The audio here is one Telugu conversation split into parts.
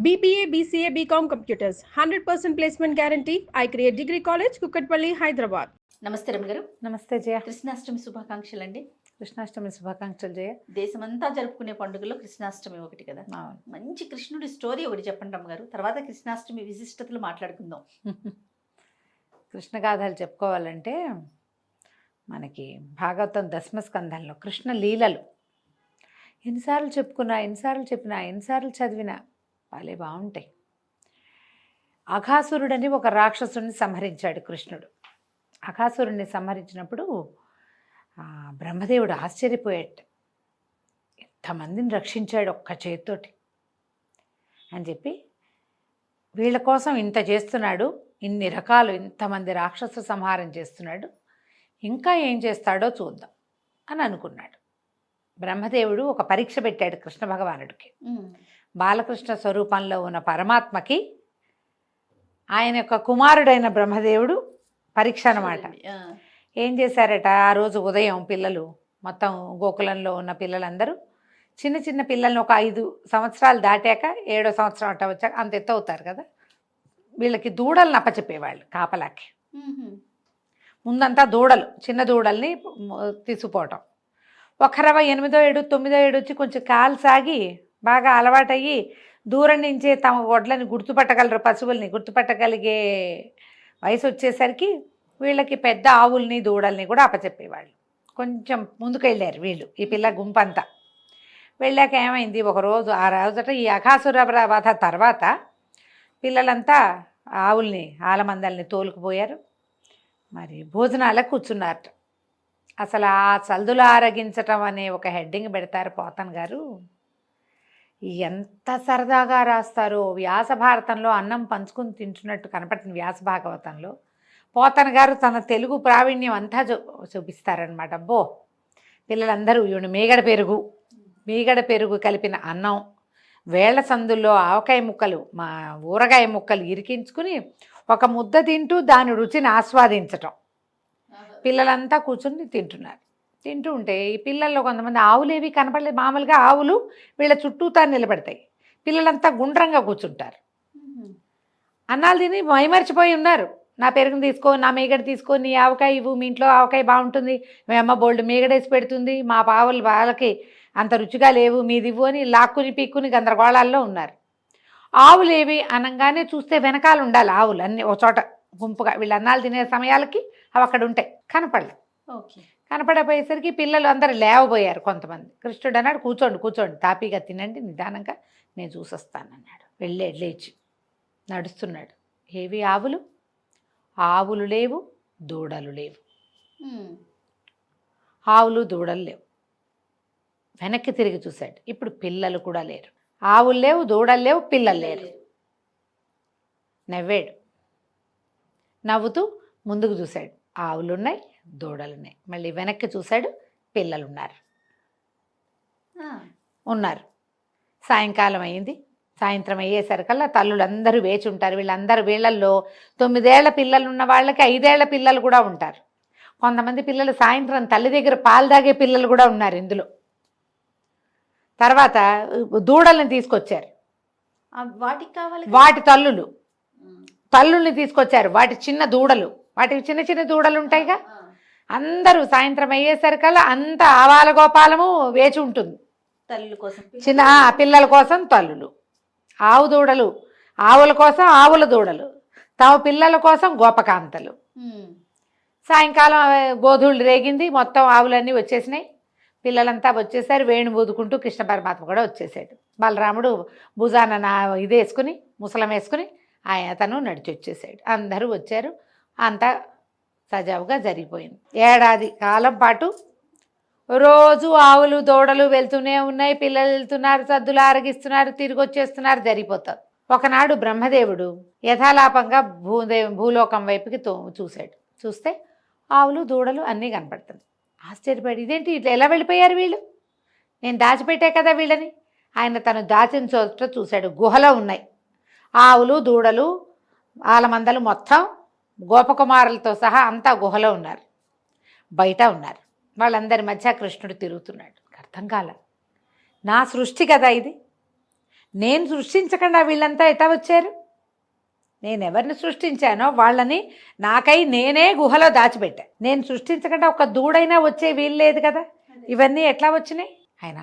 BBA, BCA, BCom Computers. 100% placement guarantee. I create Degree College, Kukatpalli, Hyderabad. నమస్తే రమ్య గారు. నమస్తే జయ. కృష్ణాష్టమి శుభాకాంక్షలు అండి. కృష్ణాష్టమి శుభాకాంక్షలు జయ. దేశమంతా జరుపుకునే పండుగలో కృష్ణాష్టమి ఒకటి కదా. మంచి కృష్ణుడి స్టోరీ ఒకటి చెప్పండి రమ్య గారు, తర్వాత కృష్ణాష్టమి విశిష్టతలు మాట్లాడుకుందాం. కృష్ణగాథలు చెప్పుకోవాలంటే మనకి భాగవతం దశమస్కంధంలో కృష్ణ లీలలు ఎన్నిసార్లు చెప్పుకున్నా, ఎన్నిసార్లు చెప్పినా, ఎన్నిసార్లు చదివినా వాళ్ళే బాగుంటాయి. అఘాసురుడని ఒక రాక్షసుడిని సంహరించాడు కృష్ణుడు. అఘాసురుడిని సంహరించినప్పుడు బ్రహ్మదేవుడు ఆశ్చర్యపోయాడు. ఎంతమందిని రక్షించాడు ఒక్క చేతితోటి అని చెప్పి, వీళ్ళ కోసం ఇంత చేస్తున్నాడు, ఇన్ని రకాలు ఇంతమంది రాక్షస సంహారం చేస్తున్నాడు, ఇంకా ఏం చేస్తాడో చూద్దాం అని అనుకున్నాడు. బ్రహ్మదేవుడు ఒక పరీక్ష పెట్టాడు కృష్ణ భగవానుడికి. బాలకృష్ణ స్వరూపంలో ఉన్న పరమాత్మకి ఆయన యొక్క కుమారుడైన బ్రహ్మదేవుడు పరీక్ష అన్నమాట. ఏం చేశారట, ఆ రోజు ఉదయం పిల్లలు మొత్తం గోకులంలో ఉన్న పిల్లలందరూ చిన్న చిన్న పిల్లల్ని ఒక 5 సంవత్సరాలు దాటాక 7వ సంవత్సరం అట్ట వచ్చాక అంత ఎత్తు అవుతారు కదా, వీళ్ళకి దూడలను అప్పచెప్పేవాళ్ళు కాపలాకి. ముందంతా దూడలు, చిన్న దూడల్ని తీసుకుపోవటం. ఒక 8వ ఏడు 9వ ఏడు వచ్చి కొంచెం కాలు సాగి బాగా అలవాటయ్యి దూరం నుంచే తమ వడ్లని గుర్తుపట్టగలరు, పశువుల్ని గుర్తుపట్టగలిగే వయసు వచ్చేసరికి వీళ్ళకి పెద్ద ఆవుల్ని దూడల్ని కూడా అప్పచెప్పేవాళ్ళు. కొంచెం ముందుకు వెళ్ళారు వీళ్ళు, ఈ పిల్ల గుంపంతా. వెళ్ళాక ఏమైంది, ఒకరోజు ఆ రోజట ఈ అఘాసుర వధ తర్వాత పిల్లలంతా ఆవుల్ని ఆలమందల్ని తోలుకుపోయారు. మరి భోజనాలకు కూర్చున్నారట. అసలు ఆ చల్దులు ఆరగించటం అనే ఒక హెడ్డింగ్ పెడతారు పోతన్ గారు. ఎంత సరదాగా రాస్తారో. వ్యాస భారతంలో అన్నం పంచుకుని తింటున్నట్టు కనపడుతుంది వ్యాస భాగవతంలో. పోతన్ గారు తన తెలుగు ప్రావీణ్యం అంతా చూపిస్తారనమాట. అబ్బో, పిల్లలందరూ ఈవిడ మీగడ పెరుగు కలిపిన అన్నం, వేళ్ల సందుల్లో ఆవకాయ ముక్కలు, మా ఊరగాయ ముక్కలు ఇరికించుకుని ఒక ముద్ద తింటూ దాని రుచిని ఆస్వాదించటం. పిల్లలంతా కూర్చుని తింటూ ఉంటే ఈ పిల్లల్లో కొంతమంది ఆవులు ఏవి కనపడలేదు. మామూలుగా ఆవులు వీళ్ళ చుట్టూతా నిలబడతాయి, పిల్లలంతా గుండ్రంగా కూర్చుంటారు. అన్నాలు తిని మైమర్చిపోయి ఉన్నారు. నా పెరుగుని తీసుకో, నా మీగడ తీసుకో, నీ ఆవకాయ ఇవ్వు, మీ ఇంట్లో ఆవకాయ బాగుంటుంది, మీ అమ్మ బోల్డ్ మీగడేసి పెడుతుంది, మా పావులు వాళ్ళకి అంత రుచిగా లేవు, మీదివ్వు అని లాక్కుని పీక్కుని గందరగోళాల్లో ఉన్నారు. ఆవులు ఏవి అనగానే చూస్తే వెనకాల ఉండాలి ఆవులు అన్నీ ఒక చోట గుంపుగా. వీళ్ళు అన్నాలు తినే సమయాలకి అవి అక్కడ ఉంటాయి, కనపడలేదు. కనపడపోయేసరికి పిల్లలు అందరూ లేవబోయారు. కొంతమంది కృష్ణుడు అన్నాడు, కూర్చోండి తాపీగా తినండి, నిదానంగా నేను చూసొస్తానన్నాడు. లేచి నడుస్తున్నాడు. ఏవి ఆవులు లేవు, దూడలు లేవు. ఆవులు దూడలు లేవు. వెనక్కి తిరిగి చూశాడు. ఇప్పుడు పిల్లలు కూడా లేరు. ఆవులు లేవు, దూడలు లేవు, పిల్లలు లేరు. నవ్వాడు. నవ్వుతూ ముందుకు చూశాడు. ఆవులున్నాయి, దూడలున్నాయి. మళ్ళీ వెనక్కి చూశాడు, పిల్లలు ఉన్నారు. సాయంకాలం అయింది. సాయంత్రం అయ్యేసరికల్లా తల్లులందరూ వేచి ఉంటారు. వీళ్ళల్లో 9 ఏళ్ల పిల్లలు ఉన్న వాళ్ళకి 5 ఏళ్ల పిల్లలు కూడా ఉంటారు. కొంతమంది పిల్లలు సాయంత్రం తల్లి దగ్గర పాలు తాగే పిల్లలు కూడా ఉన్నారు ఇందులో. తర్వాత దూడల్ని తీసుకొచ్చారు. వాటి తల్లుల్ని తీసుకొచ్చారు. వాటి చిన్న దూడలు, వాటికి చిన్న చిన్న దూడలు ఉంటాయిగా. అందరూ సాయంత్రం అయ్యేసరికల్లా అంత ఆవాల గోపాలము వేచి ఉంటుంది. చిన్న పిల్లల కోసం తల్లులు, ఆవు దూడలు, ఆవుల కోసం ఆవుల దూడలు, తమ పిల్లల కోసం గోపకాంతలు. సాయంకాలం గోధుళ్ళు రేగింది, మొత్తం ఆవులన్నీ వచ్చేసినాయి. పిల్లలంతా వచ్చేసారు. వేణు ఊదుకుంటూ కృష్ణ పరమాత్మ కూడా వచ్చేసాడు. బలరాముడు భుజాన ఇది వేసుకుని, ముసలం వేసుకుని తను నడిచి వచ్చేసాడు. అందరూ వచ్చారు. అంతా సజావుగా జరిగిపోయింది. ఏడాది కాలం పాటు రోజు ఆవులు దూడలు వెళ్తూనే ఉన్నాయి. పిల్లలు వెళ్తున్నారు, సద్దులు ఆరగిస్తున్నారు, తిరిగి వచ్చేస్తున్నారు, జరిగిపోతారు. ఒకనాడు బ్రహ్మదేవుడు యథాలాపంగా భూలోకం వైపుకి చూశాడు. చూస్తే ఆవులు దూడలు అన్నీ కనపడుతుంది. ఆశ్చర్యపడి, ఇదేంటి ఇట్లా ఎలా వెళ్ళిపోయారు వీళ్ళు, నేను దాచిపెట్టే కదా వీళ్ళని. ఆయన తను దాచిన చోట చూశాడు. గుహలో ఉన్నాయి ఆవులు దూడలు, ఆలమందలు, మొత్తం గోపకుమారులతో సహా అంతా గుహలో ఉన్నారు, బయట ఉన్నారు. వాళ్ళందరి మధ్య కృష్ణుడు తిరుగుతున్నాడు. అర్థం కాల, నా సృష్టి కదా ఇది, నేను సృష్టించకుండా వీళ్ళంతా ఎటా వచ్చారు? నేను ఎవరిని సృష్టించానో వాళ్ళని నాకై నేనే గుహలో దాచిపెట్టా. నేను సృష్టించకుండా ఒక దూడైనా వచ్చే వీలు లేదు కదా, ఇవన్నీ ఎట్లా వచ్చినాయి? ఆయన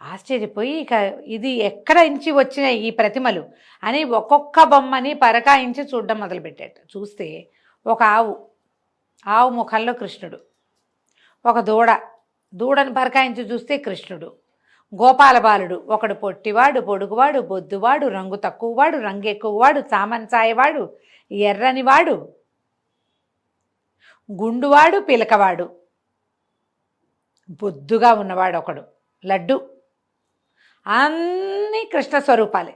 ఆశ్చర్యపోయి ఇక ఇది ఎక్కడ ఇంచి వచ్చినాయి ఈ ప్రతిమలు అని ఒక్కొక్క బొమ్మని పరకాయించి చూడడం మొదలుపెట్టాడు. చూస్తే ఒక ఆవు ముఖంలో కృష్ణుడు, ఒక దూడని పరకాయించి చూస్తే కృష్ణుడు, గోపాల బాలుడు, ఒకడు పొట్టివాడు, పొడుగువాడు, బొద్దువాడు, రంగు తక్కువవాడు, రంగు ఎక్కువవాడు, చామన్సాయవాడు, ఎర్రనివాడు, గుండువాడు, పిలకవాడు, బొద్దుగా ఉన్నవాడు ఒకడు, లడ్డు, అన్నీ కృష్ణ స్వరూపాలే.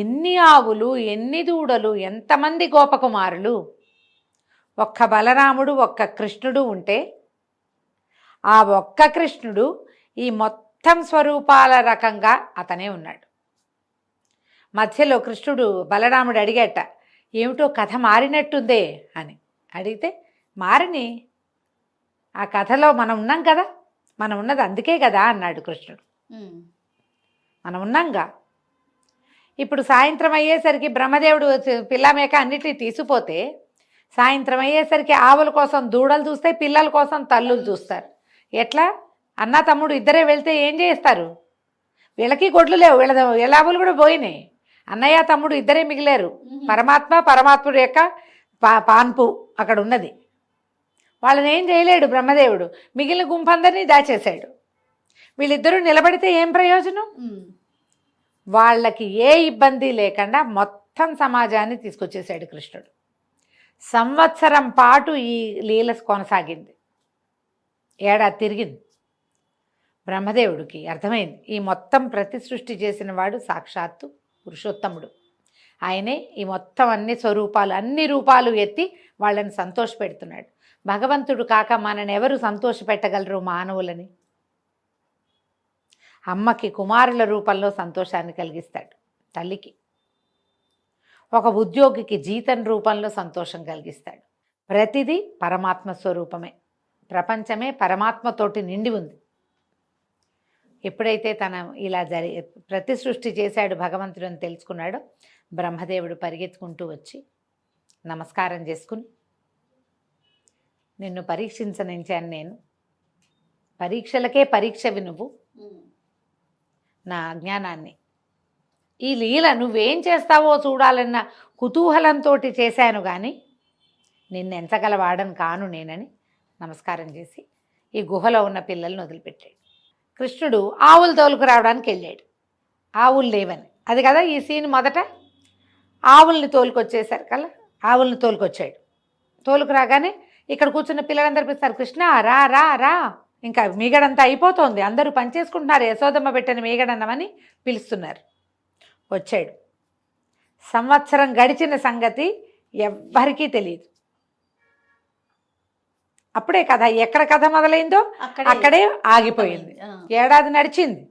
ఎన్ని ఆవులు, ఎన్ని దూడలు, ఎంతమంది గోపకుమారులు! ఒక్క బలరాముడు, ఒక్క కృష్ణుడు ఉంటే ఆ ఒక్క కృష్ణుడు ఈ మొత్తం స్వరూపాల రకంగా అతనే ఉన్నాడు. మధ్యలో కృష్ణుడు బలరాముడు అడిగేట, ఏమిటో కథ మారినట్టుందే అని అడిగితే, మారిని ఆ కథలో మనం ఉన్నాం కదా, మనం ఉన్నది అందుకే కదా అన్నాడు కృష్ణుడు. మనం ఉన్నాంగా. ఇప్పుడు సాయంత్రం అయ్యేసరికి బ్రహ్మదేవుడు పిల్లమేక అన్నిటినీ తీసుకుపోతే, సాయంత్రం అయ్యేసరికి ఆవుల కోసం దూడలు చూస్తే, పిల్లల కోసం తల్లులు చూస్తారు. ఎట్లా? అన్న తమ్ముడు ఇద్దరే వెళ్తే ఏం చేస్తారు? వీళ్ళకి గొడ్లు లేవు, వీళ్ళ ఆవులు కూడా పోయినాయి. అన్నయ్య తమ్ముడు ఇద్దరే మిగిలారు. పరమాత్ముడు యొక్క పాన్పు అక్కడ ఉన్నది. వాళ్ళని ఏం చేయలేడు బ్రహ్మదేవుడు. మిగిలిన గుంపందరినీ దాచేశాడు. వీళ్ళిద్దరూ నిలబడితే ఏం ప్రయోజనం? వాళ్ళకి ఏ ఇబ్బంది లేకుండా మొత్తం సమాజాన్ని తీసుకొచ్చేసాడు కృష్ణుడు. సంవత్సరం పాటు ఈ లీల కొనసాగింది. ఏడాది తిరిగింది. బ్రహ్మదేవుడికి అర్థమైంది, ఈ మొత్తం ప్రతి సృష్టి చేసిన వాడు సాక్షాత్తు పురుషోత్తముడు. ఆయనే ఈ మొత్తం అన్ని రూపాలు ఎత్తి వాళ్ళని సంతోషపెడుతున్నాడు. భగవంతుడు కాక మనని ఎవరు సంతోషపెట్టగలరు మానవులని? అమ్మకి కుమారుల రూపంలో సంతోషాన్ని కలిగిస్తాడు, తల్లికి. ఒక ఉద్యోగికి జీతం రూపంలో సంతోషం కలిగిస్తాడు. ప్రతిదీ పరమాత్మ స్వరూపమే. ప్రపంచమే పరమాత్మతోటి నిండి ఉంది. ఎప్పుడైతే తన ఇలా ప్రతి సృష్టి చేశాడు భగవంతుడు అని తెలుసుకున్నాడో, బ్రహ్మదేవుడు పరిగెత్తుకుంటూ వచ్చి నమస్కారం చేసుకుని, నిన్ను పరీక్షించనించాను నేను, పరీక్షలకే పరీక్షవి నువ్వు, నా అజ్ఞానాన్ని, ఈ లీల నువ్వేం చేస్తావో చూడాలన్న కుతూహలంతో చేశాను, కానీ నిన్నెంచగలవాడని కాను నేనని నమస్కారం చేసి ఈ గుహలో ఉన్న పిల్లల్ని వదిలిపెట్టాడు. కృష్ణుడు ఆవులు తోలుకు రావడానికి వెళ్ళాడు. ఆవులు లేవని, అది కదా ఈ సీన్. మొదట ఆవుల్ని తోలుకొచ్చేసారు కదా, ఆవుల్ని తోలుకొచ్చాడు. తోలుకు రాగానే ఇక్కడ కూర్చున్న పిల్లలందరూ పిలుస్తారు, కృష్ణ రా రా రా, ఇంకా మీగడంతా అయిపోతుంది, అందరూ పనిచేసుకుంటున్నారు, యశోదమ్మ పెట్టిన మీగడన్నమని పిలుస్తున్నారు. వచ్చాడు. సంవత్సరం గడిచిన సంగతి ఎవ్వరికీ తెలియదు. అప్పుడే కథ, ఎక్కడ కథ మొదలైందో అక్కడే ఆగిపోయింది. ఏడాది నడిచింది,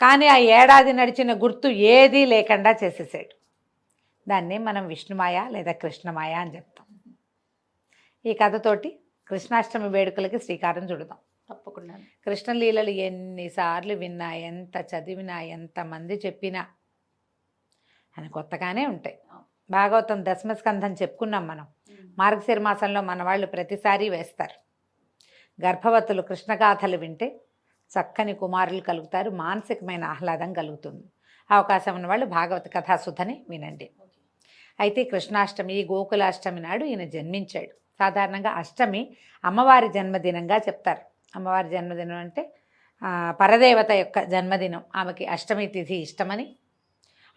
కానీ ఆ ఏడాది నడిచిన గుర్తు ఏదీ లేకుండా చేసేసాడు. దాన్ని మనం విష్ణుమాయ లేదా కృష్ణమాయ అని చెప్తాం. ఈ కథతోటి కృష్ణాష్టమి వేడుకలకి శ్రీకారం చుడదాం. తప్పకుండా. కృష్ణలీలలు ఎన్నిసార్లు విన్నా, ఎంత చదివినా, ఎంతమంది చెప్పినా అని కొత్తగానే ఉంటాయి. భాగవతం దశమస్కంధం చెప్పుకున్నాం మనం. మార్గశిర మాసంలో మన వాళ్ళు ప్రతిసారి వేస్తారు. గర్భవతులు కృష్ణగాథలు వింటే చక్కని కుమారులు కలుగుతారు, మానసికమైన ఆహ్లాదం కలుగుతుంది. అవకాశం ఉన్న వాళ్ళు భాగవత కథాసుధని వినండి. అయితే కృష్ణాష్టమి, గోకులాష్టమి నాడు ఈయన జన్మించాడు. సాధారణంగా అష్టమి అమ్మవారి జన్మదినంగా చెప్తారు. అమ్మవారి జన్మదినం అంటే పరదేవత యొక్క జన్మదినం, ఆమెకి అష్టమి తిథి ఇష్టమని.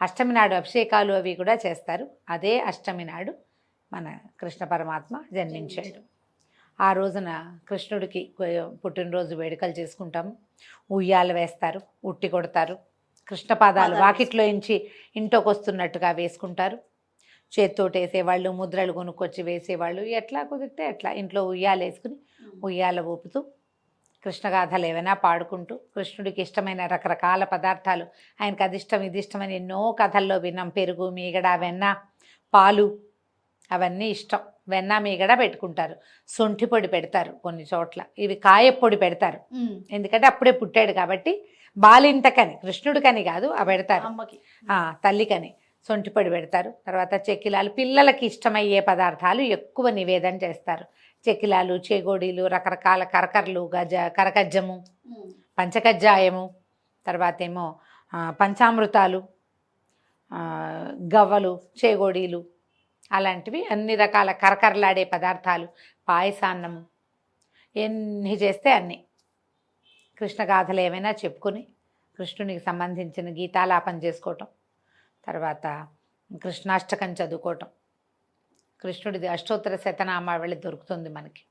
అష్టమి నాడు అభిషేకాలు అవి కూడా చేస్తారు. అదే అష్టమి నాడు మన కృష్ణ పరమాత్మ జన్మించాడు. ఆ రోజున కృష్ణుడికి పుట్టినరోజు వేడుకలు చేసుకుంటాము. ఉయ్యాలు వేస్తారు, ఉట్టి కొడతారు, కృష్ణ పాదాలు వాకిట్లో ఇంచి ఇంట్లోకి వస్తున్నట్టుగా వేసుకుంటారు. చేత్తోటి వేసేవాళ్ళు, ముద్రలు కొనుక్కొచ్చి వేసేవాళ్ళు, ఎట్లా కుదిరితే ఎట్లా ఇంట్లో ఉయ్యాలు వేసుకుని ఉయ్యాల ఊపుతూ కృష్ణగాథలు ఏవైనా పాడుకుంటూ, కృష్ణుడికి ఇష్టమైన రకరకాల పదార్థాలు, ఆయనకు అది ఇష్టం ఇది ఇష్టమని ఎన్నో కథల్లో విన్నాం. పెరుగు, మీగడ, వెన్న, పాలు అవన్నీ ఇష్టం. వెన్న మీగడ పెట్టుకుంటారు, శొంఠి పొడి పెడతారు కొన్ని చోట్ల, ఇవి కాయపొడి పెడతారు. ఎందుకంటే అప్పుడే పుట్టాడు కాబట్టి బాలింతకని, కృష్ణుడికని కాదు, ఆ పెడతారు అమ్మకి తల్లికని సొంటిపొడి పెడతారు. తర్వాత చెక్కిలాలు, పిల్లలకి ఇష్టమయ్యే పదార్థాలు ఎక్కువ నివేదన చేస్తారు. చెక్కిలాలు, చేగోడీలు, రకరకాల కరకరలు, కరకజ్జము, పంచకజ్జాయము, తర్వాత ఏమో పంచామృతాలు, గవ్వలు, చేగోడీలు, అలాంటివి అన్ని రకాల కరకరలాడే పదార్థాలు, పాయసాన్నము, ఎన్ని చేస్తే అన్నీ. కృష్ణగాథలు ఏమైనా చెప్పుకొని కృష్ణునికి సంబంధించిన గీతాలాపన చేసుకోవటం, తర్వాత కృష్ణాష్టకం చదువుకోవటం. కృష్ణుడిది అష్టోత్తర శతనామావళి దొరుకుతుంది మనకి.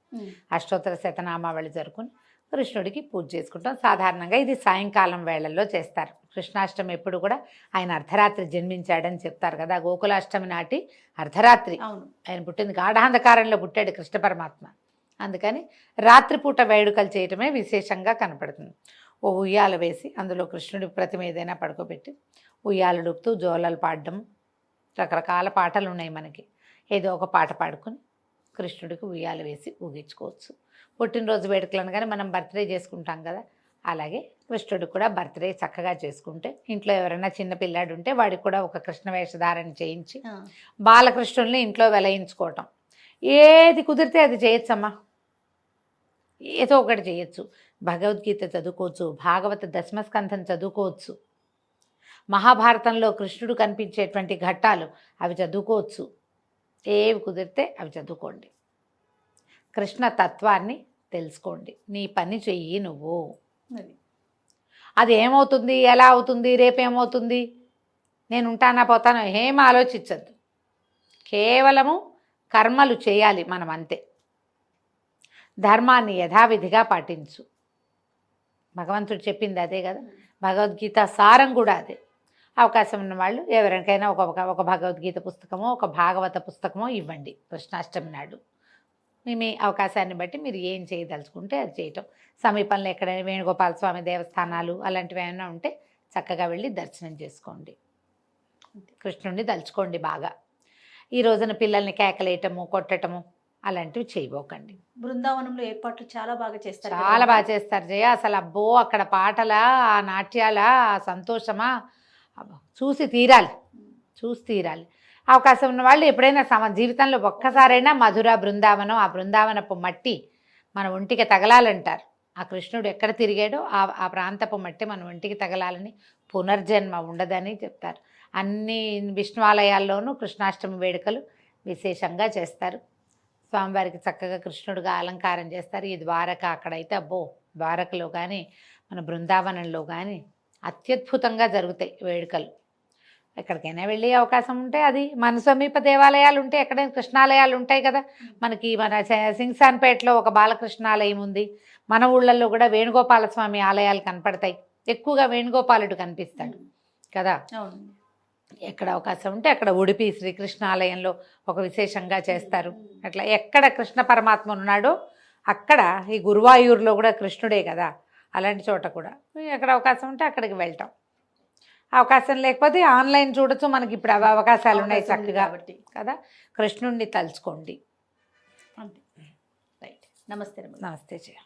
అష్టోత్తర శతనామావళి జరుపుకొని కృష్ణుడికి పూజ చేసుకుంటాం. సాధారణంగా ఇది సాయంకాలం వేళల్లో చేస్తారు. కృష్ణాష్టమి ఎప్పుడు కూడా ఆయన అర్ధరాత్రి జన్మించాడని చెప్తారు కదా. గోకులాష్టమి నాటి అర్ధరాత్రి ఆయన పుట్టింది. గాఢాంధకారంలో పుట్టాడు కృష్ణ పరమాత్మ. అందుకని రాత్రిపూట వేడుకలు చేయటమే విశేషంగా కనపడుతుంది. ఓ ఉయ్యాల వేసి అందులో కృష్ణుడి ప్రతిమ ఏదైనా పడుకోబెట్టి ఉయ్యాలడుపుతూ జోలలు పాడడం, రకరకాల పాటలు ఉన్నాయి మనకి. ఏదో ఒక పాట పాడుకొని కృష్ణుడికి ఉయ్యాల వేసి ఊగించుకోవచ్చు. పుట్టినరోజు వేడుకలు అనగానే మనం బర్త్డే చేసుకుంటాం కదా, అలాగే కృష్ణుడికి కూడా బర్త్డే చక్కగా చేసుకుంటే, ఇంట్లో ఎవరైనా చిన్న పిల్లాడు ఉంటే వాడికి కూడా ఒక కృష్ణ వేషధారణ చేయించి బాలకృష్ణుల్ని ఇంట్లో వెలయించుకోవటం. ఏది కుదిరితే అది చేయొచ్చమ్మా, ఏదో ఒకటి చేయొచ్చు. భగవద్గీత చదువుకోవచ్చు, భాగవత దశమస్కంధం చదువుకోవచ్చు, మహాభారతంలో కృష్ణుడు కనిపించేటువంటి ఘట్టాలు అవి చదువుకోవచ్చు. ఏవి కుదిరితే అవి చదువుకోండి. కృష్ణ తత్వాన్ని తెలుసుకోండి. నీ పని చెయ్యి నువ్వు. అది ఏమవుతుంది, ఎలా అవుతుంది, రేపేమవుతుంది, నేను ఉంటానా పోతానో ఏం ఆలోచించద్దు. కేవలము కర్మలు చేయాలి మనం, అంతే. ధర్మాన్ని యథావిధిగా పాటించు. భగవంతుడు చెప్పింది అదే కదా, భగవద్గీత సారం కూడా అదే. అవకాశం ఉన్న వాళ్ళు ఎవరికైనా ఒక భగవద్గీత పుస్తకమో ఒక భాగవత పుస్తకమో ఇవ్వండి కృష్ణాష్టమి నాడు. మీ అవకాశాన్ని బట్టి మీరు ఏం చేయదలుచుకుంటే అది చేయటం. సమీపంలో ఎక్కడైనా వేణుగోపాల స్వామి దేవస్థానాలు అలాంటివి ఏమైనా ఉంటే చక్కగా వెళ్ళి దర్శనం చేసుకోండి. కృష్ణుడిని తలుచుకోండి బాగా. ఈ రోజున పిల్లల్ని కేకలేయటము, కొట్టటము అలాంటివి చేయబోకండి. బృందావనంలో ఏర్పాట్లు చాలా బాగా చేస్తారు, చాలా బాగా చేస్తారు జయ. అసలు అబ్బో, అక్కడ పాటలా, ఆ నాట్యాలా, ఆ సంతోషమా, చూసి తీరాలి. అవకాశం ఉన్న వాళ్ళు ఎప్పుడైనా జీవితంలో ఒక్కసారైనా మధుర బృందావనం, ఆ బృందావనపు మట్టి మన ఒంటికి తగలాలంటారు. ఆ కృష్ణుడు ఎక్కడ తిరిగాడో ఆ ప్రాంతపు మట్టి మన ఒంటికి తగలాలని, పునర్జన్మ ఉండదని చెప్తారు. అన్ని విష్ణువాలయాల్లోనూ కృష్ణాష్టమి వేడుకలు విశేషంగా చేస్తారు. స్వామివారికి చక్కగా కృష్ణుడిగా అలంకారం చేస్తారు. ఈ ద్వారక, అక్కడైతే అబ్బో, ద్వారకలో కానీ మన బృందావనంలో కానీ అత్యద్భుతంగా జరుగుతాయి వేడుకలు. ఎక్కడికైనా వెళ్ళే అవకాశం ఉంటే, అది మన సమీప దేవాలయాలు ఉంటే, ఎక్కడైనా కృష్ణాలయాలు ఉంటాయి కదా మనకి. మన సింగ్సాన్పేటలో ఒక బాలకృష్ణాలయం ఉంది. మన ఊళ్ళల్లో కూడా వేణుగోపాల స్వామి ఆలయాలు కనపడతాయి. ఎక్కువగా వేణుగోపాలుడు కనిపిస్తాడు కదా. ఎక్కడ అవకాశం ఉంటే అక్కడ ఉడిపి శ్రీకృష్ణ ఆలయంలో ఒక విశేషంగా చేస్తారు. అట్లా ఎక్కడ కృష్ణ పరమాత్మ ఉన్నాడో అక్కడ, ఈ గురువాయూరులో కూడా కృష్ణుడే కదా, అలాంటి చోట కూడా ఎక్కడ అవకాశం ఉంటే అక్కడికి వెళ్తాం. అవకాశం లేకపోతే ఆన్లైన్ చూడొచ్చు. మనకి ఇప్పుడు అవకాశాలు ఉన్నాయి చక్కగా కదా. కృష్ణుడిని తలుచుకోండి. రైట్. నమస్తే. నమస్తే జయ.